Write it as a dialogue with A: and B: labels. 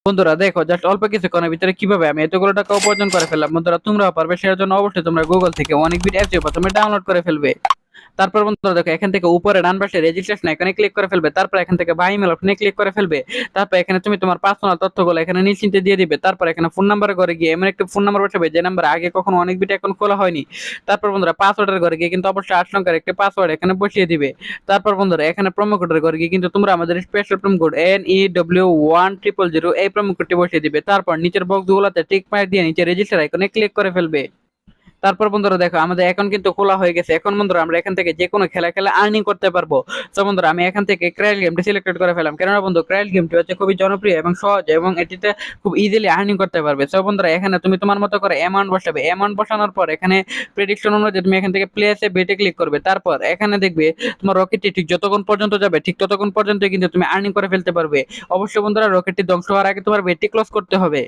A: বন্ধুরা দেখো জাস্ট অল্প কিছুক্ষণের ভিতরে কিভাবে আমি এতগুলো টাকা উপার্জন করে ফেললাম। বন্ধুরা তোমরাও পারবে, সেটার জন্য অবশ্যই তোমরা গুগল থেকে অনেকবিট অ্যাপস প্রথমে ডাউনলোড করে ফেলবে। তারপর বন্ধুরা দেখো এখান থেকে উপরে ডান পাশে রেজিস্ট্রেশন এখানে ক্লিক করে ফেলবে। তারপর এখান থেকে বাই ইমেল অপশনে ক্লিক করে ফেলবে। তারপর এখানে তুমি তোমার পার্সোনাল তথ্যগুলো এখানে নিশ্চিন্তে দিয়ে দিবে। তারপর এখানে ফোন নাম্বারে ঘরে গিয়ে এমন একটা ফোন নাম্বার বসাবে যে নাম্বার আগে কখনো অনেক বিট অ্যাকাউন্ট খোলা হয়নি। তারপর বন্ধুরা পাসওয়ার্ডের ঘরে গিয়ে কিন্তু অবশ্যই 8 সংখ্যার একটা পাসওয়ার্ড এখানে বসিয়ে দিবে। তারপর বন্ধুরা এখানে প্রোমো কোডের ঘরে গিয়ে কিন্তু তোমরা আমাদের স্পেশাল প্রোমো কোড NEW1000 এই প্রোমো কোডটি বসিয়ে দিবে। তারপর নিচের বক্সগুলোতে টিক মার্ক দিয়ে নিচে রেজিস্টার আইকনে ক্লিক করে ফেলবে। তারপর বন্ধুরা দেখো আমাদের অ্যাকাউন্ট কিন্তু খোলা হয়ে গেছে। এখন বন্ধুরা আমরা এখান থেকে যে কোনো খেলা খেলে আর্নিং করতে পারবো। তো বন্ধুরা আমি এখান থেকে ক্রাইল গেমটি সিলেক্টেড করে ফেলাম, কেননা বন্ধু ক্রাইল গেমটি হচ্ছে খুবই জনপ্রিয় এবং সহজ এবং এটিতে খুব ইজিলি আর্নিং করতে পারবে। তো বন্ধুরা এখানে তুমি তোমার মতো করে অ্যামাউন্ট বসাবে। অ্যামাউন্ট বসানোর পর এখানে প্রেডিকশন অনুযায়ী তুমি এখান থেকে প্লেসে বেটে ক্লিক করবে। তারপর এখানে দেখবে তোমার রকেটটি ঠিক যতক্ষণ পর্যন্ত যাবে ঠিক ততক্ষণ পর্যন্ত কিন্তু তুমি আর্নিং করে ফেলতে পারবে। অবশ্যই বন্ধুরা রকেটটি ধ্বংস হওয়ার আগে তোমার বেটটি ক্লোজ করতে হবে।